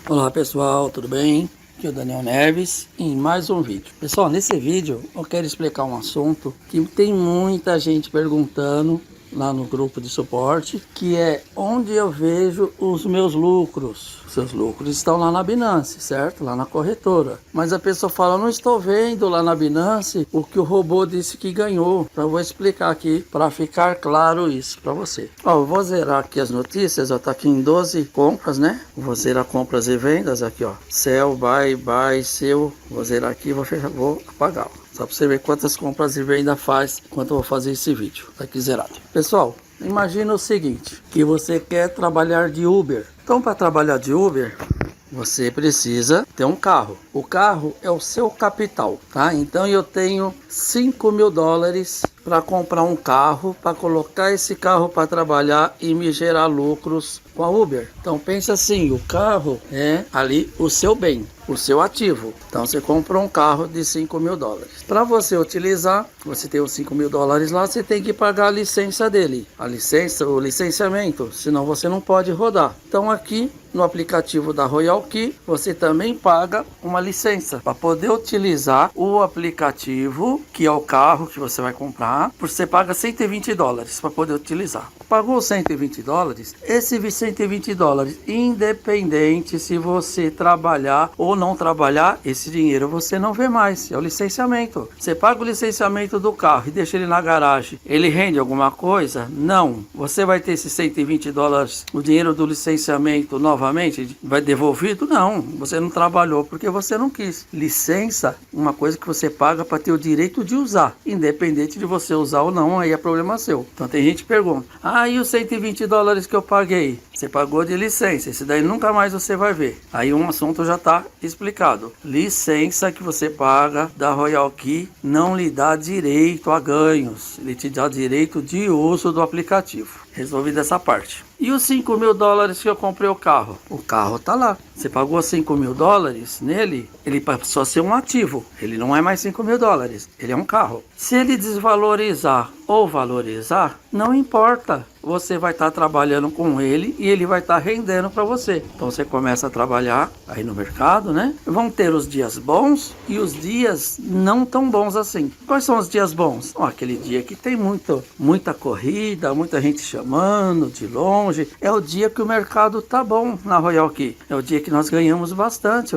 Olá pessoal, tudo bem? Aqui é o Daniel Neves em mais um vídeo. Pessoal, nesse vídeo eu quero explicar um assunto que tem muita gente perguntando lá no grupo de suporte, que é onde eu vejo os meus lucros. Seus lucros estão lá na Binance, certo? Lá na corretora. Mas a pessoa fala, não estou vendo lá na Binance o que o robô disse que ganhou. Então eu vou explicar aqui para ficar claro isso para você. Ó, eu vou zerar aqui as notícias, ó, tá aqui em 12 compras, né? Vou zerar compras e vendas aqui, ó. Sell, buy, sell. Vou zerar aqui, vou apagar, ó. Só para você ver quantas compras e venda faz enquanto eu vou fazer esse vídeo. Tá aqui zerado. Pessoal, imagina o seguinte, que você quer trabalhar de Uber. Então, para trabalhar de Uber, você precisa ter um carro. O carro é o seu capital, tá? Então, eu tenho $5.000 para comprar um carro, para colocar esse carro para trabalhar e me gerar lucros com a Uber. Então pensa assim, o carro é ali o seu bem, o seu ativo. Então você comprou um carro de $5.000. Para você utilizar, você tem os $5.000 lá, você tem que pagar a licença dele. A licença, o licenciamento, senão você não pode rodar. Então aqui no aplicativo da Royal Key, você também paga uma licença para poder utilizar o aplicativo, que é o carro que você vai comprar. Você paga $120 para poder utilizar. Pagou $120, esse $120, independente se você trabalhar ou não trabalhar, esse dinheiro você não vê mais, é o licenciamento. Você paga o licenciamento do carro e deixa ele na garagem, ele rende alguma coisa? Não. Você vai ter esse $120, o dinheiro do licenciamento novamente, vai devolvido? Não. Você não trabalhou porque você não quis. Licença, uma coisa que você paga para ter o direito de usar, independente de você usar ou não, aí é problema seu. Então tem gente que pergunta, e os $120 que eu paguei? Você pagou de licença, esse daí nunca mais você vai ver. Aí um assunto já está explicado. Licença que você paga da Royal Key não lhe dá direito a ganhos, ele te dá direito de uso do aplicativo. Resolvida essa parte. E os $5.000 que eu comprei o carro? O carro tá lá. Você pagou $5.000 nele, ele passou a ser um ativo. Ele não é mais $5.000, ele é um carro. Se ele desvalorizar ou valorizar, não importa. Você vai estar trabalhando com ele e ele vai estar rendendo para você. Então você começa a trabalhar aí no mercado, né? Vão ter os dias bons e os dias não tão bons assim. Quais são os dias bons? Aquele dia que tem muita corrida, muita gente chamando de longe. É o dia que o mercado tá bom na Royal Key. É o dia que nós ganhamos bastante.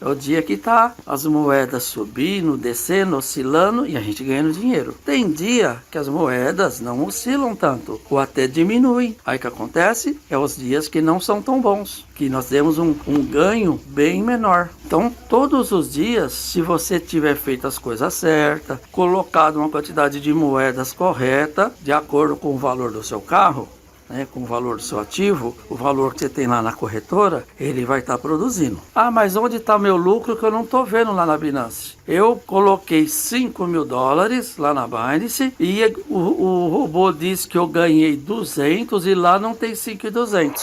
É o dia que tá as moedas subindo, descendo, oscilando e a gente ganhando dinheiro. Tem dia que as moedas não oscilam tanto ou até diminui. Aí o que acontece é os dias que não são tão bons, que nós temos um ganho bem menor. Então todos os dias, se você tiver feito as coisas certas, colocado uma quantidade de moedas correta, de acordo com o valor do seu carro, com o valor do seu ativo, o valor que você tem lá na corretora, ele vai estar produzindo. Mas onde está meu lucro que eu não estou vendo lá na Binance? Eu coloquei $5.000 lá na Binance e o robô disse que eu ganhei 200 e lá não tem 5.200.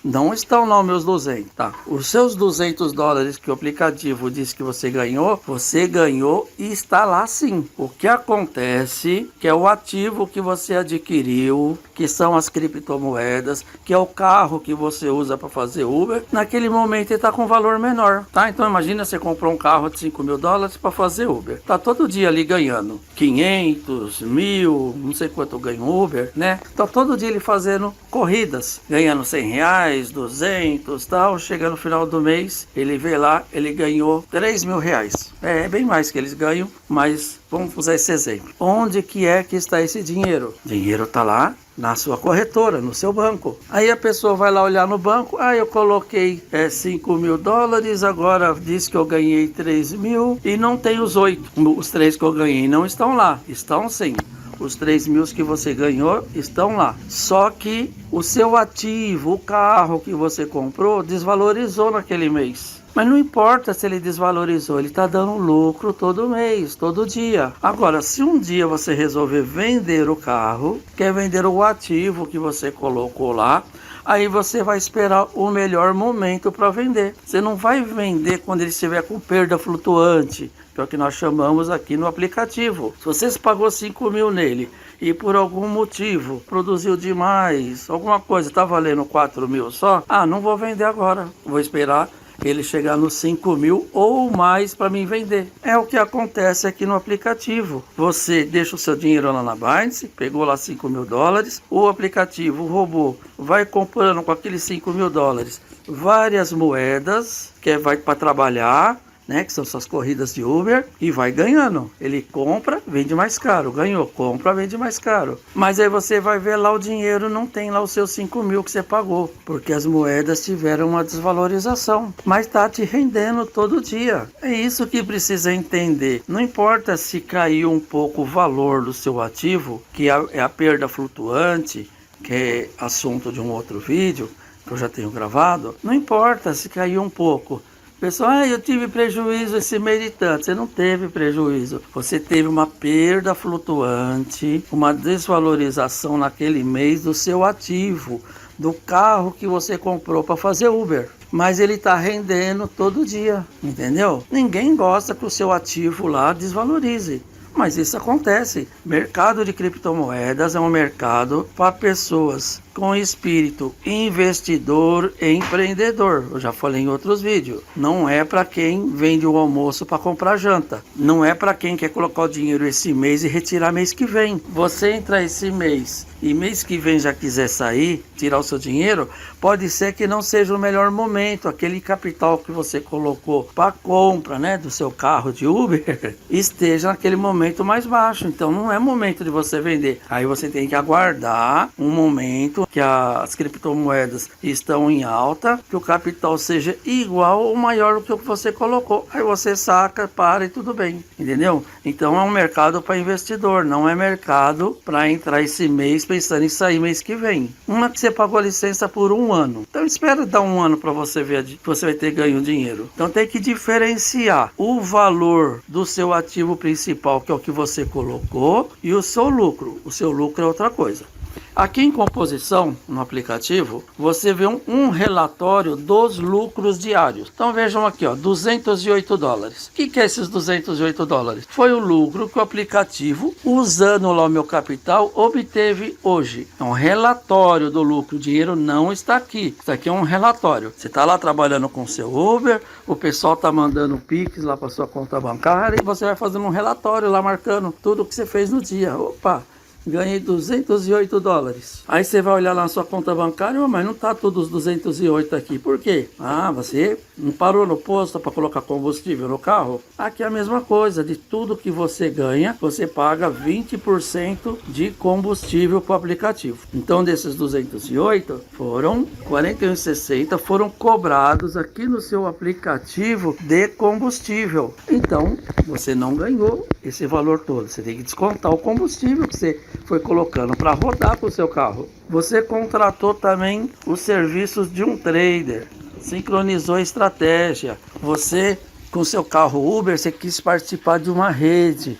Não estão lá os meus 200, tá? Os seus $200 que o aplicativo disse que você ganhou e está lá sim. O que acontece que é o ativo que você adquiriu, que são as criptomoedas, que é o carro que você usa para fazer Uber, naquele momento ele está com valor menor, tá? Então imagina você comprou um carro de $5.000 para fazer Uber. Tá todo dia ali ganhando 500, 1.000, não sei quanto ganha Uber, né? Tá todo dia ele fazendo corridas, ganhando R$100, 200, tal, chega no final do mês, ele vê lá, ele ganhou R$3.000. É bem mais que eles ganham, mas vamos usar esse exemplo. Onde que é que está esse dinheiro? O dinheiro está lá na sua corretora, no seu banco. Aí a pessoa vai lá olhar no banco, eu coloquei $5.000, agora diz que eu ganhei 3.000 e não tem os 8. Os 3 que eu ganhei não estão lá, estão sim. Os 3.000 que você ganhou estão lá. Só que o seu ativo, o carro que você comprou, desvalorizou naquele mês. Mas não importa se ele desvalorizou, ele está dando lucro todo mês, todo dia. Agora, se um dia você resolver vender o carro, quer vender o ativo que você colocou lá, aí você vai esperar o melhor momento para vender. Você não vai vender quando ele estiver com perda flutuante, que é o que nós chamamos aqui no aplicativo. Se você pagou 5.000 nele e por algum motivo produziu demais, alguma coisa, está valendo 4.000 só, não vou vender agora, vou esperar ele chegar nos 5 mil ou mais para mim vender. É o que acontece aqui no aplicativo. Você deixa o seu dinheiro lá na Binance, pegou lá 5 mil dólares, o aplicativo, o robô, vai comprando com aqueles 5 mil dólares várias moedas, que vai para trabalhar, né, que são suas corridas de Uber, e vai ganhando. Ele compra, vende mais caro, ganhou, compra, vende mais caro. Mas aí você vai ver lá o dinheiro, não tem lá os seus 5 mil que você pagou, porque as moedas tiveram uma desvalorização, mas está te rendendo todo dia. É isso que precisa entender. Não importa se caiu um pouco o valor do seu ativo, que é a perda flutuante, que é assunto de um outro vídeo, que eu já tenho gravado. Não importa se caiu um pouco. Pessoal, eu tive prejuízo esse mês de tanto. Você não teve prejuízo. Você teve uma perda flutuante, uma desvalorização naquele mês do seu ativo, do carro que você comprou para fazer Uber. Mas ele está rendendo todo dia, entendeu? Ninguém gosta que o seu ativo lá desvalorize. Mas isso acontece. Mercado de criptomoedas é um mercado para pessoas com espírito investidor e empreendedor. Eu já falei em outros vídeos. Não é para quem vende o almoço para comprar janta. Não é para quem quer colocar o dinheiro esse mês e retirar mês que vem. Você entra esse mês e mês que vem já quiser sair, tirar o seu dinheiro, pode ser que não seja o melhor momento. Aquele capital que você colocou para compra, né, do seu carro de Uber esteja naquele momento mais baixo. Então não é momento de você vender. Aí você tem que aguardar um momento que as criptomoedas estão em alta, que o capital seja igual ou maior do que o que você colocou. Aí você saca, para e tudo bem, entendeu? Então é um mercado para investidor, não é mercado para entrar esse mês pensando em sair mês que vem. Uma que você pagou a licença por 1 ano. Então espera dar 1 ano para você ver que você vai ter ganho dinheiro. Então tem que diferenciar o valor do seu ativo principal, que é o que você colocou, e o seu lucro. O seu lucro é outra coisa. Aqui em composição, no aplicativo, você vê um relatório dos lucros diários. Então vejam aqui, ó, 208 dólares. O que é esses 208 dólares? Foi o lucro que o aplicativo, usando lá o meu capital, obteve hoje. É um relatório do lucro. O dinheiro não está aqui. Isso aqui é um relatório. Você está lá trabalhando com o seu Uber, o pessoal está mandando Pix lá para sua conta bancária e você vai fazendo um relatório lá marcando tudo o que você fez no dia. Opa! Ganhei 208 dólares. Aí você vai olhar lá na sua conta bancária, mas não tá todos os 208 aqui. Por quê? Ah, você não parou no posto para colocar combustível no carro? Aqui é a mesma coisa. De tudo que você ganha, você paga 20% de combustível para o aplicativo. Então, desses 208, foram 41,60 foram cobrados aqui no seu aplicativo de combustível. Então, você não ganhou esse valor todo. Você tem que descontar o combustível que você foi colocando para rodar com o seu carro. Você contratou também os serviços de um trader, sincronizou a estratégia. Você, com seu carro Uber, você quis participar de uma rede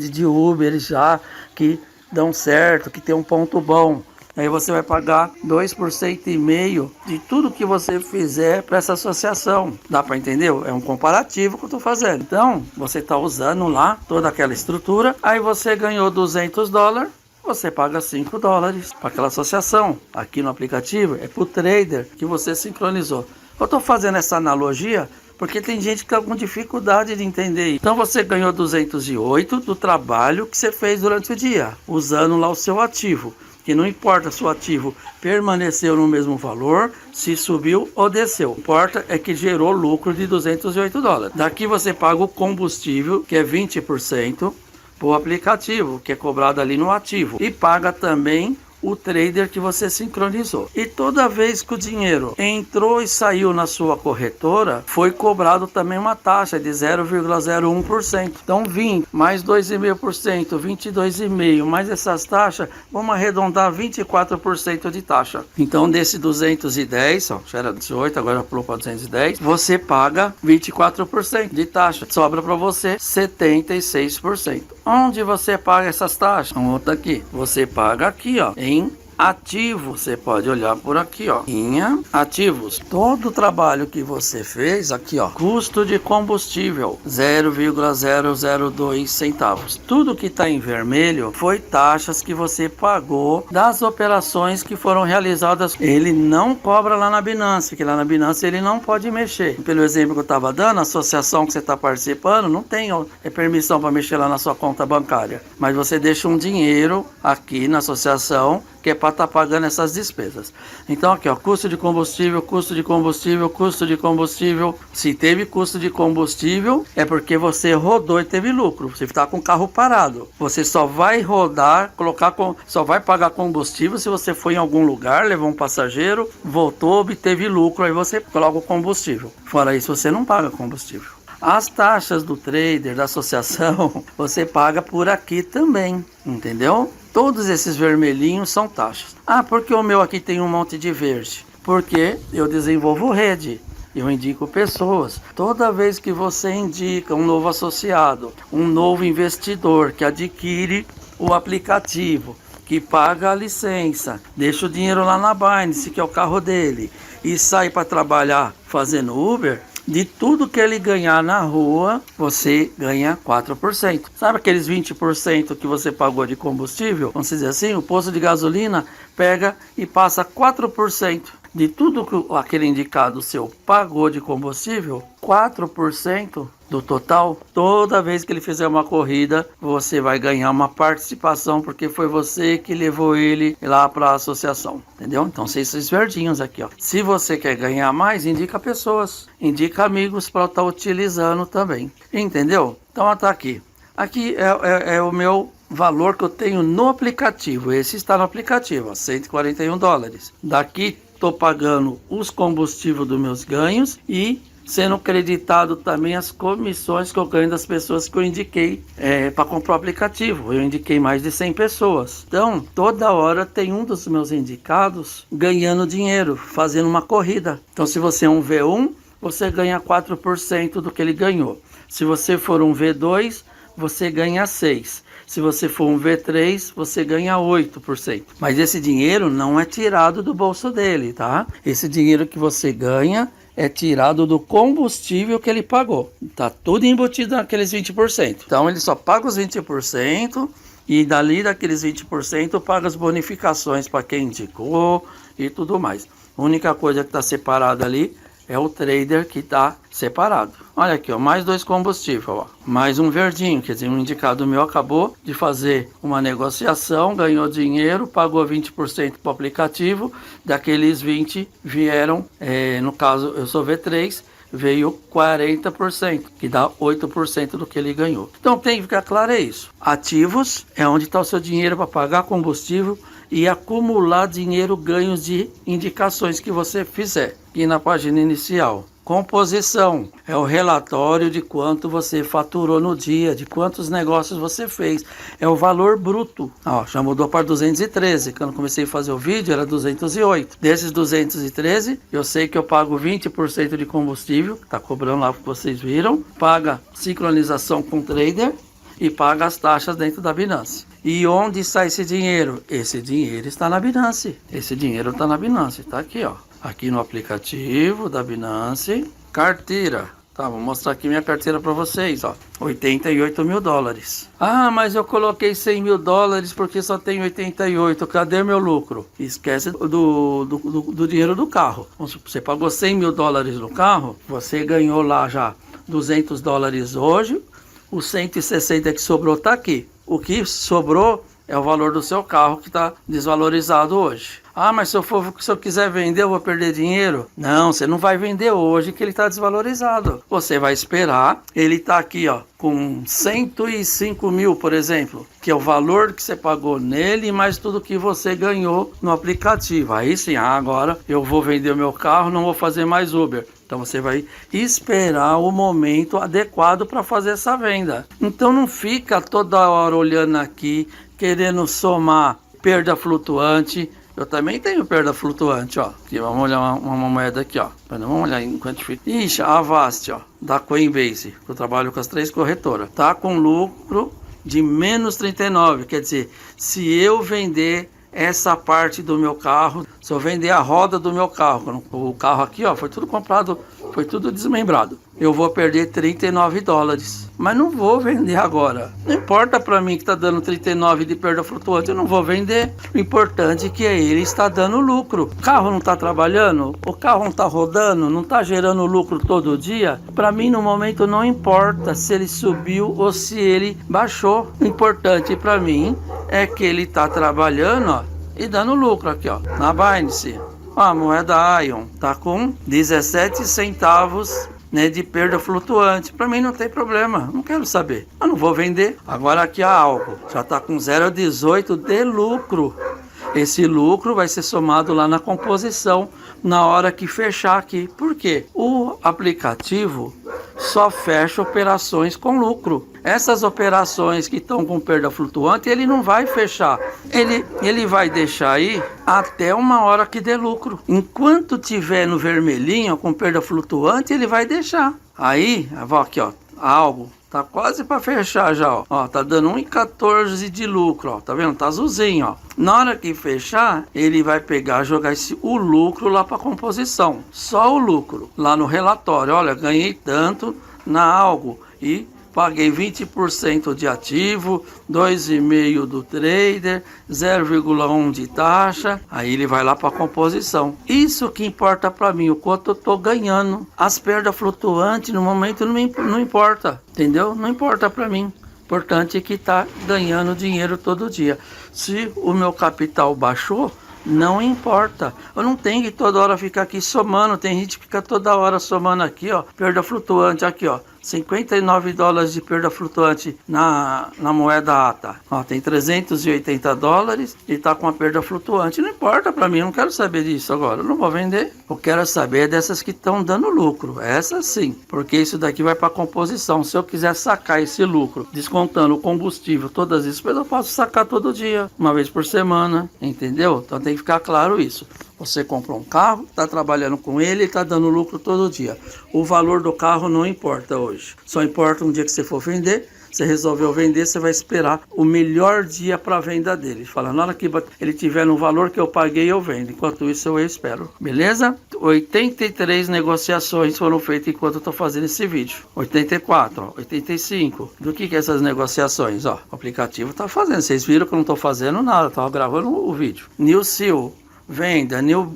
de Uber já que dão certo, que tem um ponto bom. Aí você vai pagar 2,5% de tudo que você fizer para essa associação. Dá para entender? É um comparativo que eu estou fazendo. Então, você está usando lá toda aquela estrutura. Aí você ganhou 200 dólares. Você paga 5 dólares para aquela associação. Aqui no aplicativo é para o trader que você sincronizou. Eu estou fazendo essa analogia porque tem gente que está com dificuldade de entender isso. Então você ganhou 208 do trabalho que você fez durante o dia, usando lá o seu ativo. Que não importa se o ativo permaneceu no mesmo valor, se subiu ou desceu. O que importa é que gerou lucro de 208 dólares. Daqui você paga o combustível, que é 20%, para o aplicativo, que é cobrado ali no ativo. E paga também o trader que você sincronizou. E toda vez que o dinheiro entrou e saiu na sua corretora, foi cobrado também uma taxa de 0,01%. Então 20 mais 2,5%, 22,5%, mais essas taxas, vamos arredondar 24% de taxa. Então desse 210, ó, já era 18, agora pulou para 210, você paga 24% de taxa. Sobra para você 76%. Onde você paga essas taxas? Outra aqui. Você paga aqui, ó, em Ativo, você pode olhar por aqui, ó. Linha ativos. Todo o trabalho que você fez aqui, ó. Custo de combustível 0,002 centavos. Tudo que está em vermelho foi taxas que você pagou das operações que foram realizadas. Ele não cobra lá na Binance, porque lá na Binance ele não pode mexer. Pelo exemplo que eu estava dando, a associação que você está participando não tem permissão para mexer lá na sua conta bancária. Mas você deixa um dinheiro aqui na associação que é para estar pagando essas despesas. Então aqui, ó, custo de combustível, custo de combustível, custo de combustível. Se teve custo de combustível, é porque você rodou e teve lucro. Você está com o carro parado. Você só vai rodar, só vai pagar combustível se você foi em algum lugar, levou um passageiro, voltou, obteve lucro, aí você coloca o combustível. Fora isso, você não paga combustível. As taxas do trader, da associação, você paga por aqui também, entendeu? Todos esses vermelhinhos são taxas. Ah, porque o meu aqui tem um monte de verde? Porque eu desenvolvo rede, eu indico pessoas. Toda vez que você indica um novo associado, um novo investidor que adquire o aplicativo, que paga a licença, deixa o dinheiro lá na Binance, que é o carro dele, e sai para trabalhar fazendo Uber, de tudo que ele ganhar na rua, você ganha 4%. Sabe aqueles 20% que você pagou de combustível? Vamos dizer assim, o posto de gasolina pega e passa 4%. De tudo que aquele indicado seu pagou de combustível, 4% do total, toda vez que ele fizer uma corrida, você vai ganhar uma participação, porque foi você que levou ele lá para a associação, entendeu? Então, esses verdinhos aqui, ó. Se você quer ganhar mais, indica pessoas, indica amigos para estar utilizando também, entendeu? Então, tá aqui. Aqui é o meu valor que eu tenho no aplicativo. Esse está no aplicativo, ó, 141 dólares. Daqui estou pagando os combustíveis dos meus ganhos e sendo creditado também as comissões que eu ganho das pessoas que eu indiquei para comprar o aplicativo. Eu indiquei mais de 100 pessoas. Então, toda hora tem um dos meus indicados ganhando dinheiro, fazendo uma corrida. Então, se você é um V1, você ganha 4% do que ele ganhou. Se você for um V2, você ganha 6%. Se você for um V3, você ganha 8%. Mas esse dinheiro não é tirado do bolso dele, tá? Esse dinheiro que você ganha é tirado do combustível que ele pagou. Tá tudo embutido naqueles 20%. Então ele só paga os 20% e dali daqueles 20% paga as bonificações para quem indicou e tudo mais. A única coisa que está separada ali é o trader que está separado. Olha aqui, ó, mais 2 combustíveis, ó, mais um verdinho, quer dizer, um indicado meu acabou de fazer uma negociação, ganhou dinheiro, pagou 20% para o aplicativo, daqueles 20 vieram, no caso eu sou V3, veio 40%, que dá 8% do que ele ganhou. Então tem que ficar claro isso. Ativos é onde está o seu dinheiro para pagar combustível e acumular dinheiro ganhos de indicações que você fizer. E na página inicial, composição é o relatório de quanto você faturou no dia, de quantos negócios você fez. É o valor bruto. Ó, já mudou para 213. Quando comecei a fazer o vídeo era 208. Desses 213, eu sei que eu pago 20% de combustível, que está cobrando lá que vocês viram. Paga sincronização com o trader e paga as taxas dentro da Binance. E onde sai esse dinheiro? Esse dinheiro está na Binance. Esse dinheiro está na Binance. Está aqui, ó. Aqui no aplicativo da Binance. Carteira. Tá, vou mostrar aqui minha carteira para vocês, ó. 88 mil dólares. Ah, mas eu coloquei 100 mil dólares porque só tem 88. Cadê meu lucro? Esquece do dinheiro do carro. Você pagou 100 mil dólares no carro, você ganhou lá já 200 dólares hoje. O 160 que sobrou tá aqui. O que sobrou é o valor do seu carro que está desvalorizado hoje. Ah, mas se eu quiser vender, eu vou perder dinheiro? Não, você não vai vender hoje que ele está desvalorizado. Você vai esperar. Ele está aqui, ó, com 105 mil, por exemplo, que é o valor que você pagou nele, mais tudo que você ganhou no aplicativo. Aí sim, agora eu vou vender o meu carro, não vou fazer mais Uber. Então você vai esperar o momento adequado para fazer essa venda. Então não fica toda hora olhando aqui, querendo somar perda flutuante. Eu também tenho perda flutuante, ó. Aqui, vamos olhar uma moeda aqui, ó. Vamos olhar em quanto fica. Ixi, a Avast, ó, da Coinbase. Eu trabalho com as 3 corretoras. Tá com lucro de menos 39. Quer dizer, se eu vender essa parte do meu carro, se eu vender a roda do meu carro, o carro aqui, ó, foi tudo comprado, foi tudo desmembrado, eu vou perder 39 dólares. Mas não vou vender agora. Não importa para mim que está dando 39 de perda flutuante, eu não vou vender. O importante é que ele está dando lucro. O carro não está trabalhando, o carro não está rodando, não está gerando lucro todo dia. Para mim, no momento, não importa se ele subiu ou se ele baixou. O importante para mim é que ele está trabalhando, ó, e dando lucro aqui, ó, na Binance. A moeda Ion tá com 17 centavos, né, de perda flutuante. Para mim não tem problema, não quero saber. Eu não vou vender. Agora aqui a Algo já tá com 0,18 de lucro. Esse lucro vai ser somado lá na composição na hora que fechar aqui. Por quê? O aplicativo só fecha operações com lucro. Essas operações que estão com perda flutuante, ele não vai fechar. Ele vai deixar aí até uma hora que dê lucro. Enquanto tiver no vermelhinho com perda flutuante, ele vai deixar. Aí, aqui, ó, Algo tá quase para fechar já, ó. Ó, tá dando 1,14 de lucro, ó. Tá vendo? Tá azulzinho, ó. Na hora que fechar, ele vai pegar, jogar o lucro lá para composição. Só o lucro lá no relatório. Olha, ganhei tanto na Algo e paguei 20% de ativo, 2,5% do trader, 0,1% de taxa. Aí ele vai lá para a composição. Isso que importa para mim, o quanto eu estou ganhando. As perdas flutuantes no momento não importa, entendeu? Não importa para mim. Importante é que está ganhando dinheiro todo dia. Se o meu capital baixou, não importa. Eu não tenho que toda hora ficar aqui somando. Tem gente que fica toda hora somando aqui, ó. Perda flutuante aqui, ó. 59 dólares de perda flutuante na moeda ATA. Ó, tem 380 dólares e tá com a perda flutuante. Não importa para mim, eu não quero saber disso agora. Eu não vou vender. Eu quero saber dessas que estão dando lucro. Essas sim, porque isso daqui vai para composição. Se eu quiser sacar esse lucro, descontando o combustível, todas as despesas, eu posso sacar todo dia, uma vez por semana, entendeu? Então tem que ficar claro isso. Você comprou um carro, está trabalhando com ele e está dando lucro todo dia. O valor do carro não importa hoje. Só importa um dia que você for vender. Você resolveu vender, você vai esperar o melhor dia para a venda dele. Fala, na hora que ele tiver no valor que eu paguei, eu vendo. Enquanto isso, eu espero. Beleza? 83 negociações foram feitas enquanto eu estou fazendo esse vídeo. 84, ó, 85. Do que é essas negociações? Ó, o aplicativo está fazendo. Vocês viram que eu não estou fazendo nada. Estava gravando o vídeo. New Seal. Venda, new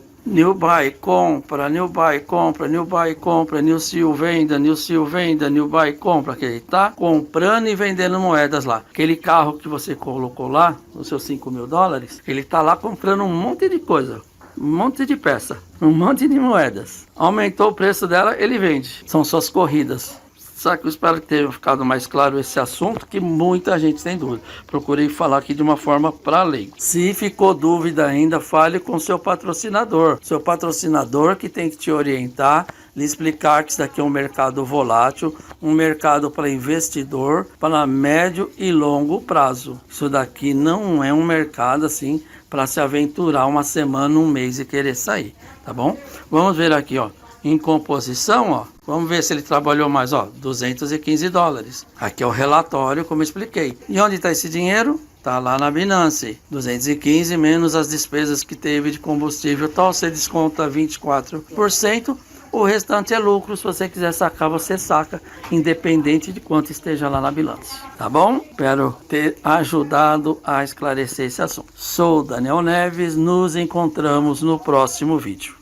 buy, compra, new buy, compra, new buy, compra, new seal, venda, new seal, venda, new buy, compra, que ele tá comprando e vendendo moedas lá. Aquele carro que você colocou lá, os seus 5 mil dólares, ele tá lá comprando um monte de coisa, um monte de peça, um monte de moedas. Aumentou o preço dela, ele vende. São suas corridas. Só que eu espero que tenha ficado mais claro esse assunto, que muita gente tem dúvida. Procurei falar aqui de uma forma para leigo. Se ficou dúvida ainda, fale com seu patrocinador. Seu patrocinador que tem que te orientar, lhe explicar que isso daqui é um mercado volátil, um mercado para investidor, para médio e longo prazo. Isso daqui não é um mercado assim para se aventurar uma semana, um mês e querer sair, tá bom? Vamos ver aqui, ó. Em composição, ó, vamos ver se ele trabalhou mais, ó, 215 dólares. Aqui é o relatório, como eu expliquei. E onde está esse dinheiro? Tá lá na Binance. 215 menos as despesas que teve de combustível, tal, você desconta 24%. O restante é lucro. Se você quiser sacar, você saca, independente de quanto esteja lá na Binance. Tá bom? Espero ter ajudado a esclarecer esse assunto. Sou Daniel Neves, nos encontramos no próximo vídeo.